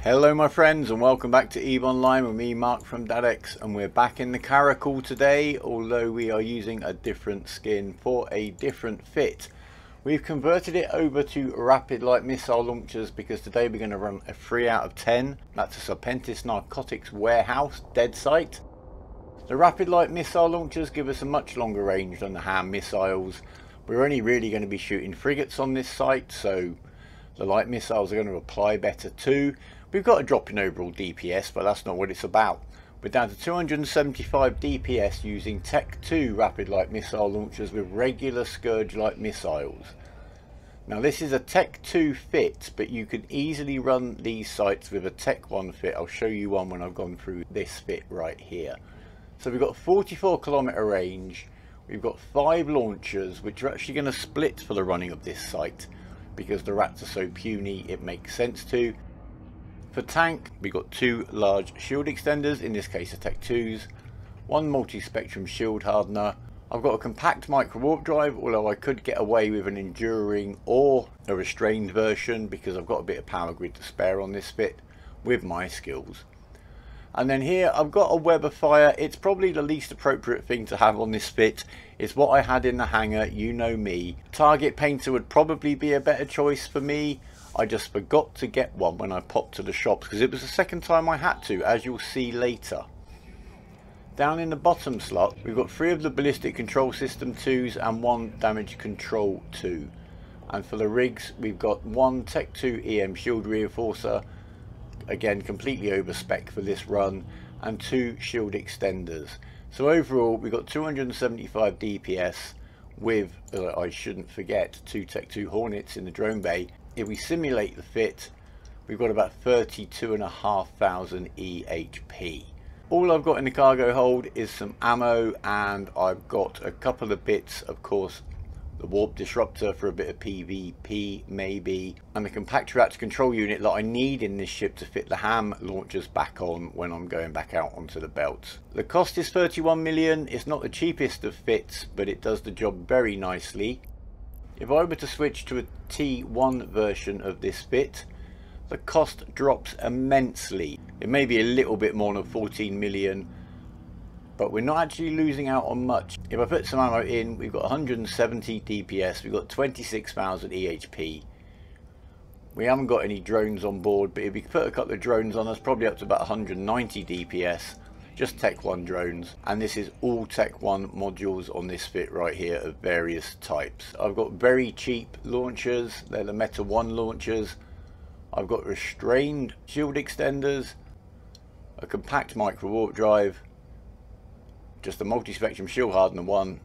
Hello my friends and welcome back to EVE Online with me, Mark from Narcotics, and we're back in the Caracal today, although we are using a different skin for a different fit. We've converted it over to rapid light missile launchers because today we're going to run a 3 out of 10. That's a Serpentis Narcotics warehouse dead site. The rapid light missile launchers give us a much longer range than the hand missiles. We're only really going to be shooting frigates on this site, so the light missiles are going to apply better too. We've got a drop in overall DPS, but that's not what it's about. We're down to 275 DPS using Tech 2 rapid light missile launchers with regular Scourge light missiles. Now this is a Tech 2 fit, but you can easily run these sites with a Tech 1 fit. I'll show you one when I've gone through this fit right here. So we've got 44 kilometer range. We've got 5 launchers, which are actually going to split for the running of this site because the rats are so puny it makes sense to. For tank, we've got 2 large shield extenders, in this case a Tech 2s, 1 multi-spectrum shield hardener. I've got a compact micro warp drive, although I could get away with an enduring or a restrained version because I've got a bit of power grid to spare on this fit with my skills. And then here I've got a web of fire. It's probably the least appropriate thing to have on this fit. It's what I had in the hangar, you know me. Target painter would probably be a better choice for me. I just forgot to get one when I popped to the shops because it was the second time I had to, as you'll see later. Down in the bottom slot we've got 3 of the ballistic control system 2s and 1 damage control 2. And for the rigs we've got 1 Tech 2 EM shield reinforcer, again completely over spec for this run, and 2 shield extenders. So overall we've got 275 DPS with, I shouldn't forget, 2 Tech 2 Hornets in the drone bay. If we simulate the fit, we've got about 32,500 EHP. All I've got in the cargo hold is some ammo, and I've got a couple of bits, of course, the warp disruptor for a bit of PvP maybe, and the compact reactor control unit that I need in this ship to fit the ham launchers back on when I'm going back out onto the belts. The cost is 31 million. It's not the cheapest of fits, but it does the job very nicely. If I were to switch to a T1 version of this fit, the cost drops immensely. It may be a little bit more than 14 million, but we're not actually losing out on much. If I put some ammo in, we've got 170 DPS, we've got 26,000 EHP. We haven't got any drones on board, but if we put a couple of drones on us, probably up to about 190 DPS. Just Tech 1 drones, and this is all Tech 1 modules on this fit right here of various types. I've got very cheap launchers, they're the Meta 1 launchers. I've got restrained shield extenders, a compact micro warp drive, just a multi-spectrum shield hardener 1,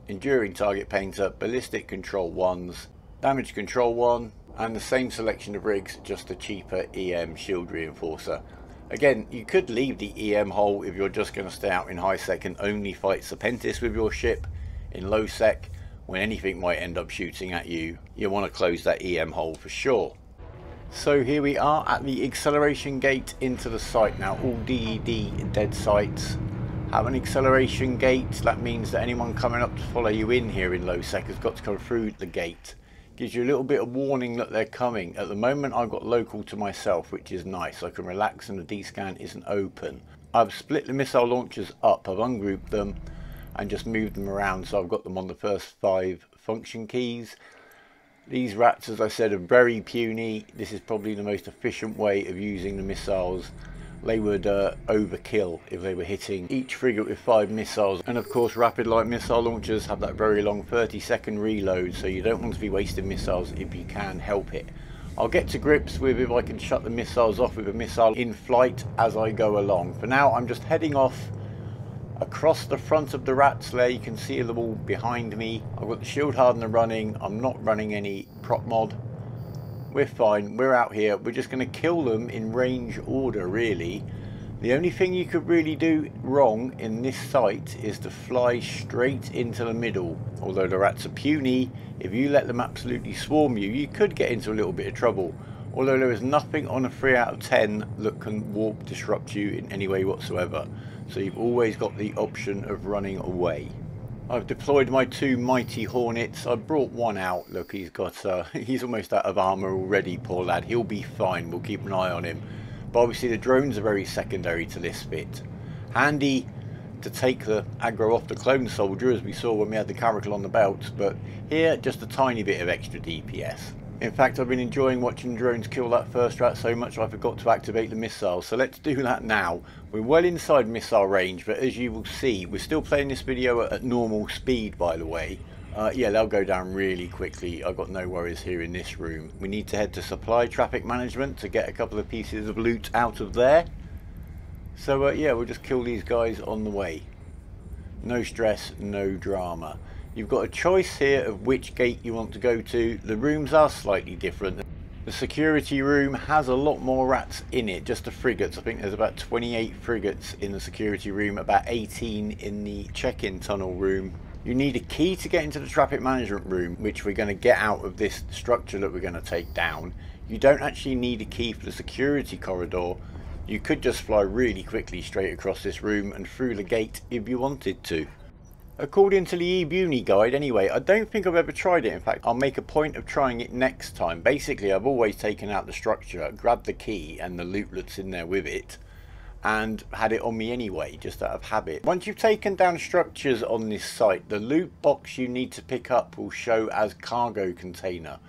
enduring target painter, ballistic control 1s, damage control 1, and the same selection of rigs, just a cheaper EM shield reinforcer. Again, you could leave the EM hole if you're just going to stay out in high sec and only fight Serpentis with your ship. In low sec, when anything might end up shooting at you, you want to close that EM hole for sure. So here we are at the acceleration gate into the site. Now all DED dead sites have an acceleration gate. That means that anyone coming up to follow you in here in low sec has got to come through the gate. Gives you a little bit of warning that they're coming. At the moment I've got local to myself, which is nice. I can relax and the D-scan isn't open. I've split the missile launchers up, I've ungrouped them and just moved them around, so I've got them on the first 5 function keys. These rats, as I said, are very puny. This is probably the most efficient way of using the missiles. They would overkill if they were hitting each frigate with 5 missiles. And of course rapid light missile launchers have that very long 30-second reload, so you don't want to be wasting missiles if you can help it. I'll get to grips with if I can shut the missiles off with a missile in flight as I go along. For now I'm just heading off across the front of the rats there. You can see them all behind me. I've got the shield hardener running. I'm not running any prop mod. We're fine, we're out here, we're just going to kill them in range order really. The only thing you could really do wrong in this site is to fly straight into the middle. Although the rats are puny, if you let them absolutely swarm you, you could get into a little bit of trouble. Although there is nothing on a 3 out of 10 that can warp disrupt you in any way whatsoever. So you've always got the option of running away. I've deployed my 2 mighty Hornets. I brought one out. Look, he's got he's almost out of armour already, poor lad. He'll be fine. We'll keep an eye on him. But obviously the drones are very secondary to this fit. Handy to take the aggro off the clone soldier, as we saw when we had the Caracal on the belt, but here just a tiny bit of extra DPS. In fact, I've been enjoying watching drones kill that first rat so much I forgot to activate the missile, so let's do that now. We're well inside missile range, but as you will see, we're still playing this video at normal speed, by the way. Yeah, they'll go down really quickly. I've got no worries here in this room. We need to head to supply traffic management to get a couple of pieces of loot out of there. So yeah, we'll just kill these guys on the way. No stress, no drama. You've got a choice here of which gate you want to go to. The rooms are slightly different. The security room has a lot more rats in it, just the frigates. I think there's about 28 frigates in the security room, about 18 in the check-in tunnel room. You need a key to get into the traffic management room, which we're going to get out of this structure that we're going to take down. You don't actually need a key for the security corridor. You could just fly really quickly straight across this room and through the gate if you wanted to. According to the eBuni guide anyway, I don't think I've ever tried it. In fact, I'll make a point of trying it next time. Basically, I've always taken out the structure, grabbed the key and the loot that's in there with it, and had it on me anyway, just out of habit. Once you've taken down structures on this site, the loot box you need to pick up will show as cargo container.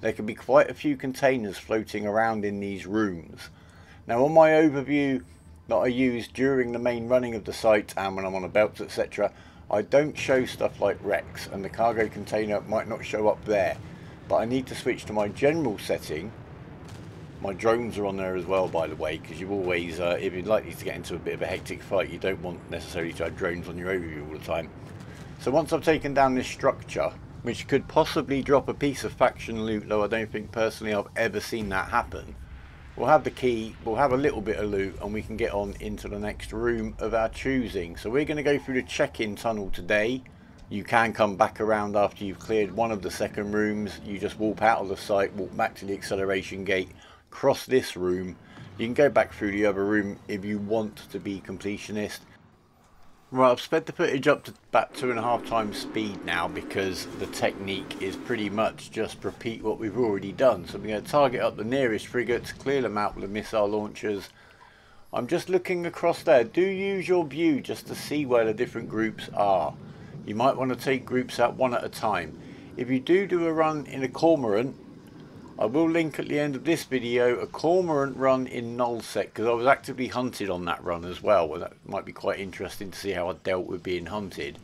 There can be quite a few containers floating around in these rooms. Now on my overview that I use during the main running of the site and when I'm on a belt, etc., I don't show stuff like wrecks, and the cargo container might not show up there. But I need to switch to my general setting. My drones are on there as well, by the way, because you always, if you're likely to get into a bit of a hectic fight, you don't want necessarily to have drones on your overview all the time. So once I've taken down this structure, which could possibly drop a piece of faction loot, though I don't think personally I've ever seen that happen, we'll have the key, we'll have a little bit of loot, and we can get on into the next room of our choosing. So we're going to go through the check-in tunnel today. You can come back around after you've cleared one of the second rooms. You just walk out of the site, walk back to the acceleration gate, cross this room. You can go back through the other room if you want to be completionist. Right, I've sped the footage up to about 2.5 times speed now because the technique is pretty much just repeat what we've already done. So we're going to target up the nearest frigates, clear them out with the missile launchers. I'm just looking across there. Do use your view just to see where the different groups are. You might want to take groups out one at a time. If you do a run in a cormorant, I will link at the end of this video a cormorant run in nullsec, because I was actively hunted on that run as well. Well, that might be quite interesting to see how I dealt with being hunted.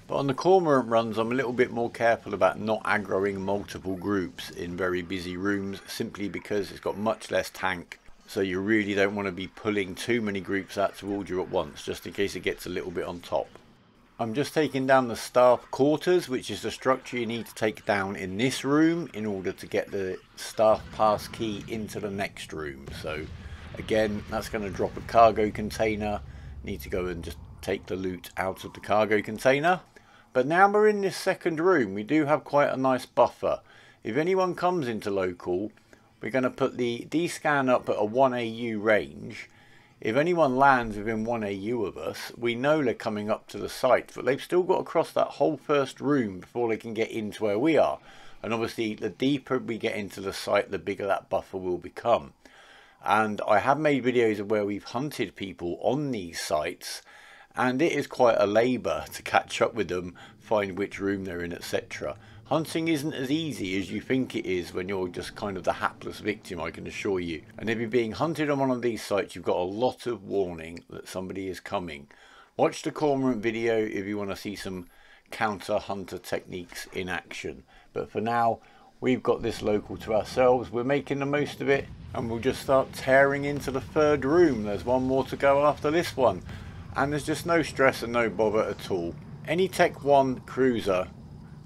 But on the cormorant runs, I'm a little bit more careful about not aggroing multiple groups in very busy rooms, simply because it's got much less tank. So you really don't want to be pulling too many groups out towards you at once, just in case it gets a little bit on top. I'm just taking down the staff quarters, which is the structure you need to take down in this room in order to get the staff pass key into the next room. So again, that's going to drop a cargo container. Need to go and just take the loot out of the cargo container. But now we're in this second room, we do have quite a nice buffer. If anyone comes into local, we're going to put the D-scan up at a 1 AU range. If anyone lands within 1 AU of us, we know they're coming up to the site, but they've still got to cross that whole first room before they can get into where we are. And obviously, the deeper we get into the site, the bigger that buffer will become. And I have made videos of where we've hunted people on these sites, and it is quite a labour to catch up with them, find which room they're in, etc. Hunting isn't as easy as you think it is when you're just kind of the hapless victim, I can assure you. And if you're being hunted on one of these sites, you've got a lot of warning that somebody is coming. Watch the cormorant video if you want to see some counter hunter techniques in action. But for now, we've got this local to ourselves. We're making the most of it, and we'll just start tearing into the third room. There's one more to go after this one. And there's just no stress and no bother at all. Any Tech 1 cruiser,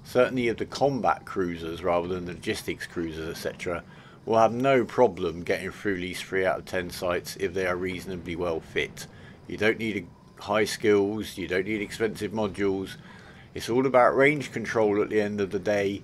certainly of the combat cruisers rather than the logistics cruisers, etc., will have no problem getting through these 3 out of 10 sites if they are reasonably well fit. You don't need high skills, you don't need expensive modules. It's all about range control at the end of the day,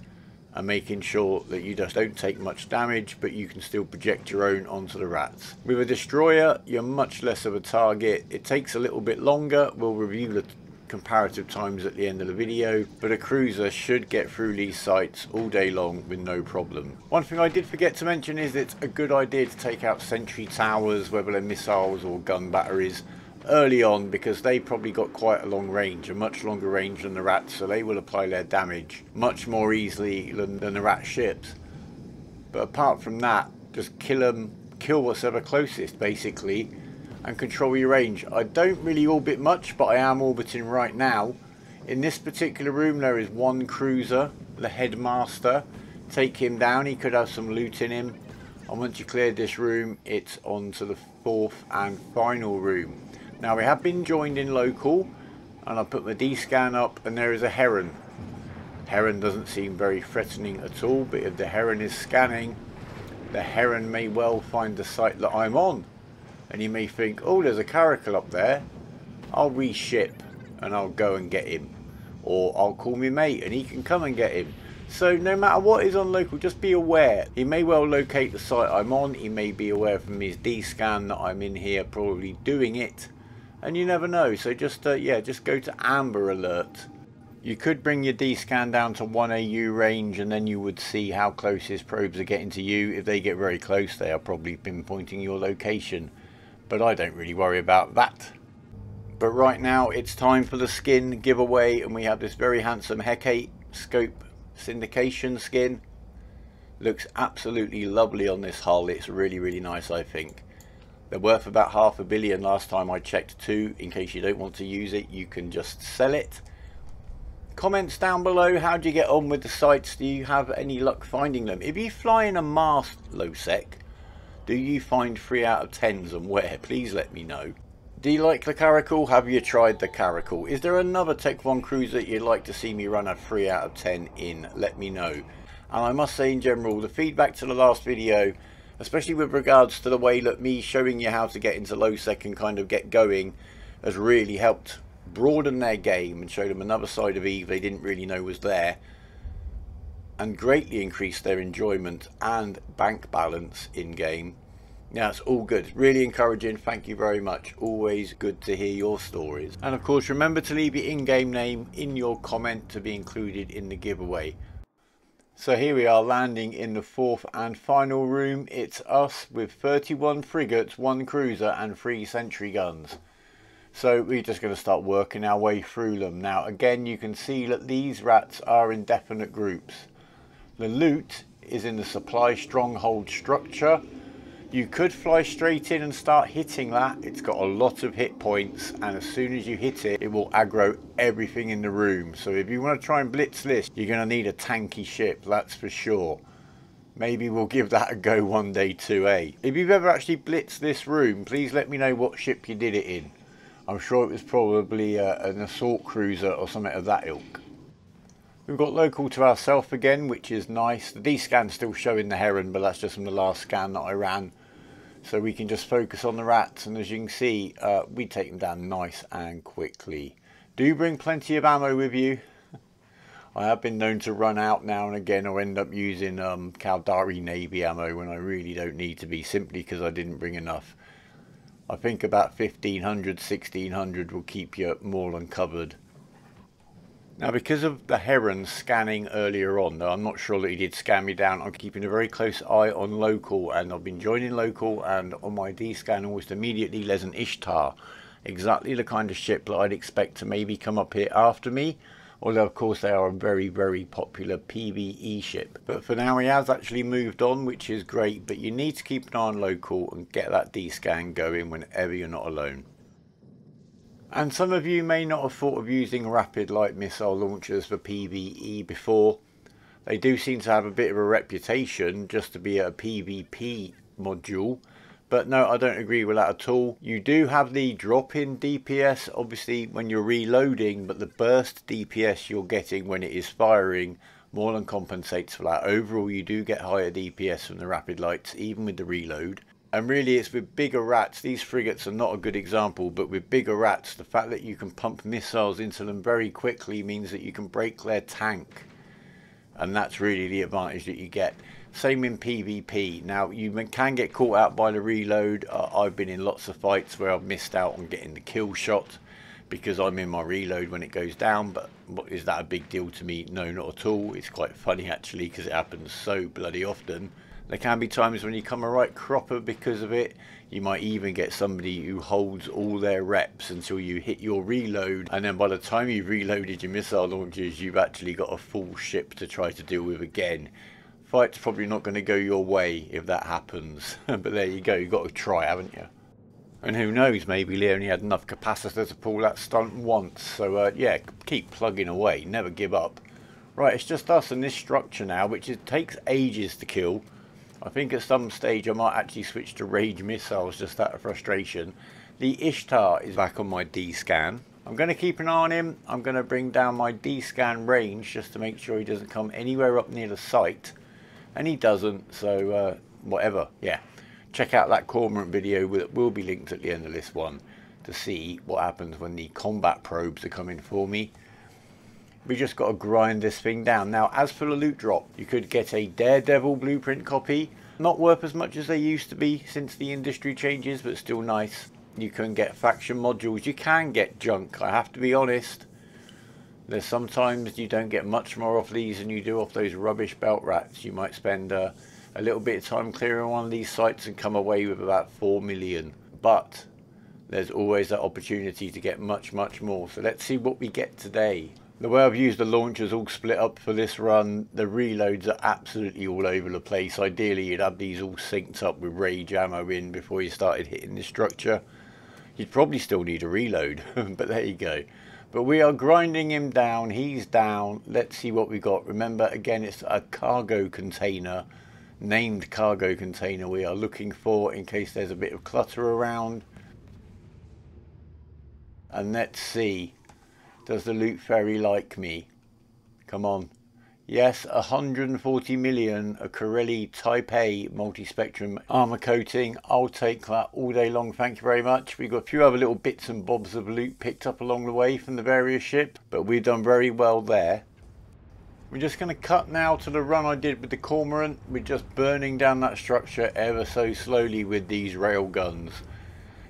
and making sure that you just don't take much damage, but you can still project your own onto the rats. With a destroyer, you're much less of a target. It takes a little bit longer. We'll review the comparative times at the end of the video, but a cruiser should get through these sites all day long with no problem. One thing I did forget to mention is it's a good idea to take out sentry towers, whether they're missiles or gun batteries, early on, because they probably got quite a long range, a much longer range than the rats, so they will apply their damage much more easily than the rat ships. But apart from that, just kill them, kill what's ever closest basically, and control your range. I don't really orbit much, but I am orbiting right now. In this particular room there is one cruiser, the headmaster. Take him down, he could have some loot in him. And once you cleared this room, it's on to the fourth and final room. Now we have been joined in local, and I put my D-scan up, and there is a heron. Heron doesn't seem very threatening at all, but if the heron is scanning, the heron may well find the site that I'm on. And he may think, oh, there's a Caracal up there, I'll reship and I'll go and get him. Or I'll call my mate and he can come and get him. So no matter what is on local, just be aware. He may well locate the site I'm on, he may be aware from his D-scan that I'm in here probably doing it. And you never know, so just yeah, just go to Amber Alert. You could bring your D-scan down to 1 AU range, and then you would see how close his probes are getting to you. If they get very close, they are probably pinpointing your location. But I don't really worry about that. But right now it's time for the skin giveaway, and we have this very handsome Hecate scope syndication skin. Looks absolutely lovely on this hull. It's really nice, I think. They're worth about $500 million last time I checked too. In case you don't want to use it, you can just sell it. Comments down below, how do you get on with the sites? Do you have any luck finding them? If you fly in a mast low sec, do you find 3 out of 10s, and where? Please let me know. Do you like the Caracal? Have you tried the Caracal? Is there another Tech 1 cruiser you'd like to see me run a 3 out of 10 in? Let me know. And I must say in general, the feedback to the last video, especially with regards to the way that me showing you how to get into low sec and kind of get going, has really helped broaden their game and show them another side of Eve they didn't really know was there, and greatly increased their enjoyment and bank balance in game. Yeah, it's all good. Really encouraging. Thank you very much. Always good to hear your stories. And of course, remember to leave your in-game name in your comment to be included in the giveaway. So here we are landing in the fourth and final room. It's us with 31 frigates, 1 cruiser and 3 sentry guns. So we're just going to start working our way through them. Now again, you can see that these rats are in definite groups. The loot is in the supply stronghold structure. You could fly straight in and start hitting that. It's got a lot of hit points, and as soon as you hit it, it will aggro everything in the room. So if you want to try and blitz this, you're going to need a tanky ship, that's for sure. Maybe we'll give that a go one day too, eh? If you've ever actually blitzed this room, please let me know what ship you did it in. I'm sure it was probably an assault cruiser or something of that ilk. We've got local to ourselves again, which is nice. The D-scan's still showing the heron, but that's just from the last scan that I ran. So we can just focus on the rats, and as you can see, we take them down nice and quickly. Do bring plenty of ammo with you. I have been known to run out now and again, or end up using Caldari Navy ammo when I really don't need to be, simply because I didn't bring enough. I think about 1500, 1600 will keep you more than covered. Now, because of the heron scanning earlier on, though I'm not sure that he did scan me down, I'm keeping a very close eye on local, and I've been joining local, and on my D-scan almost immediately there's an Ishtar. Exactly the kind of ship that I'd expect to maybe come up here after me, although of course they are a very popular PvE ship. But for now he has actually moved on, which is great, but you need to keep an eye on local and get that D-scan going whenever you're not alone. And some of you may not have thought of using rapid light missile launchers for PvE before. They do seem to have a bit of a reputation just to be a PvP module, but no, I don't agree with that at all. You do have the drop-in DPS obviously when you're reloading, but the burst DPS you're getting when it is firing more than compensates for that. Overall you do get higher DPS from the rapid lights even with the reload. And really it's with bigger rats. These frigates are not a good example, but with bigger rats, the fact that you can pump missiles into them very quickly means that you can break their tank. And that's really the advantage that you get. Same in PvP. Now you can get caught out by the reload. I've been in lots of fights where I've missed out on getting the kill shot because I'm in my reload when it goes down. But is that a big deal to me? No, not at all. It's quite funny actually, because it happens so bloody often. There can be times when you come a right cropper because of it. You might even get somebody who holds all their reps until you hit your reload, and then by the time you've reloaded your missile launchers, you've actually got a full ship to try to deal with again. Fight's probably not going to go your way if that happens. But there you go, you've got to try, haven't you? And who knows, maybe Lee only had enough capacitor to pull that stunt once. So yeah, keep plugging away, never give up. Right, it's just us and this structure now, which it takes ages to kill. I think at some stage I might actually switch to rage missiles just out of frustration. The Ishtar is back on my D-scan. I'm going to keep an eye on him. I'm going to bring down my D-scan range just to make sure he doesn't come anywhere up near the site. And he doesn't, so whatever, yeah. Check out that cormorant video that will be linked at the end of this one to see what happens when the combat probes are coming for me. We just got to grind this thing down. Now, as for the loot drop, you could get a Daredevil blueprint copy. Not worth as much as they used to be since the industry changes, but still nice. You can get faction modules. You can get junk, I have to be honest. There's sometimes you don't get much more off these than you do off those rubbish belt rats. You might spend a little bit of time clearing one of these sites and come away with about 4 million. But there's always that opportunity to get much, much more. So let's see what we get today. The way I've used the launchers all split up for this run, the reloads are absolutely all over the place. Ideally, you'd have these all synced up with rage ammo in before you started hitting this structure. You'd probably still need a reload, but there you go. But we are grinding him down. He's down. Let's see what we got. Remember, again, it's a cargo container, named cargo container we are looking for in case there's a bit of clutter around. And let's see. Does the loot fairy like me? Come on. Yes, 140 million, a Caracal Type A multi-spectrum armor coating. I'll take that all day long, thank you very much. We've got a few other little bits and bobs of loot picked up along the way from the various ships, but we've done very well there. We're just going to cut now to the run I did with the Cormorant. We're just burning down that structure ever so slowly with these rail guns.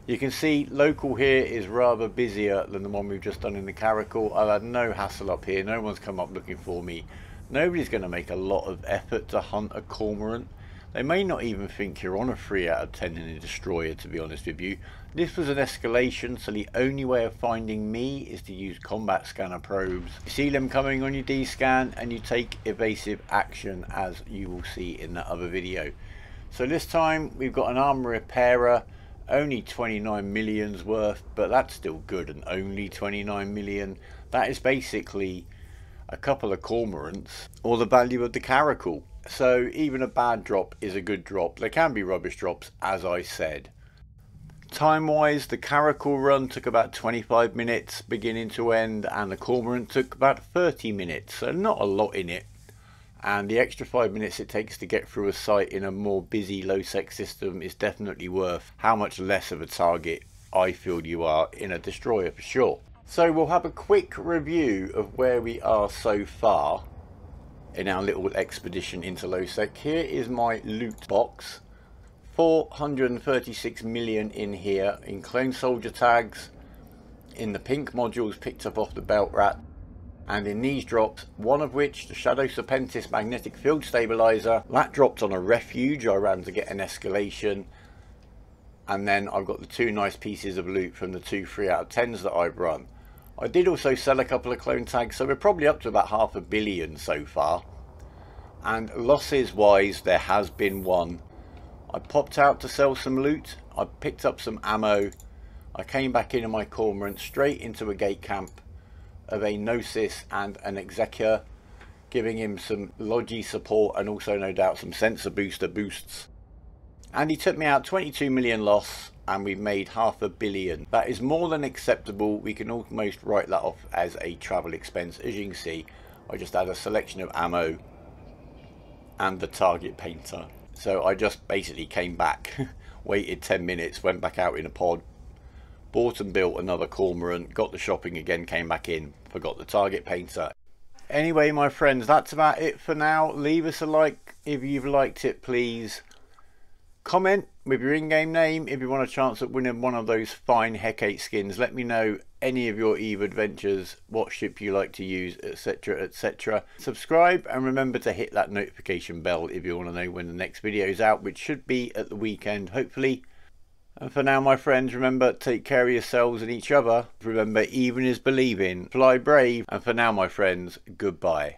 You can see local here is rather busier than the one we've just done in the Caracal. I've had no hassle up here. No one's come up looking for me. Nobody's going to make a lot of effort to hunt a Cormorant. They may not even think you're on a 3 out of 10 in a destroyer, to be honest with you. This was an escalation, so the only way of finding me is to use combat scanner probes. You see them coming on your D-scan and you take evasive action, as you will see in that other video. So this time we've got an armor repairer. Only 29 million's worth, but that's still good, and only 29 million. That is basically a couple of cormorants or the value of the Caracal. So even a bad drop is a good drop. There can be rubbish drops, as I said. Time wise, the Caracal run took about 25 minutes beginning to end, and the Cormorant took about 30 minutes, so not a lot in it. And the extra 5 minutes it takes to get through a site in a more busy low-sec system is definitely worth how much less of a target I feel you are in a destroyer for sure. So we'll have a quick review of where we are so far in our little expedition into low-sec. Here is my loot box. 436 million in here in clone soldier tags, in the pink modules picked up off the belt rat, and in these drops, one of which, the Shadow Serpentis magnetic field stabilizer, that dropped on a refuge. I ran to get an escalation, and then I've got the 2 nice pieces of loot from the 2 3 out of 10s that I've run. I did also sell a couple of clone tags, so we're probably up to about 500 million so far. And losses wise, there has been one. I popped out to sell some loot, I picked up some ammo, I came back into my Cormorant straight into a gate camp of a Gnosis and an Executor, giving him some Logi support and also no doubt some sensor booster boosts. And he took me out 22 million loss, and we've made 500 million. That is more than acceptable. We can almost write that off as a travel expense. As you can see, I just had a selection of ammo and the target painter. So I just basically came back, waited 10 minutes, went back out in a pod, bought and built another Cormorant, got the shopping again, came back in, forgot the target painter. Anyway, my friends, that's about it for now. Leave us a like if you've liked it, please. Comment with your in-game name if you want a chance at winning one of those fine Hecate skins. Let me know any of your EVE adventures, what ship you like to use, etc, etc. Subscribe and remember to hit that notification bell if you want to know when the next video is out, which should be at the weekend hopefully. And for now, my friends, remember, take care of yourselves and each other. Remember, even is believing. Fly brave. And for now, my friends, goodbye.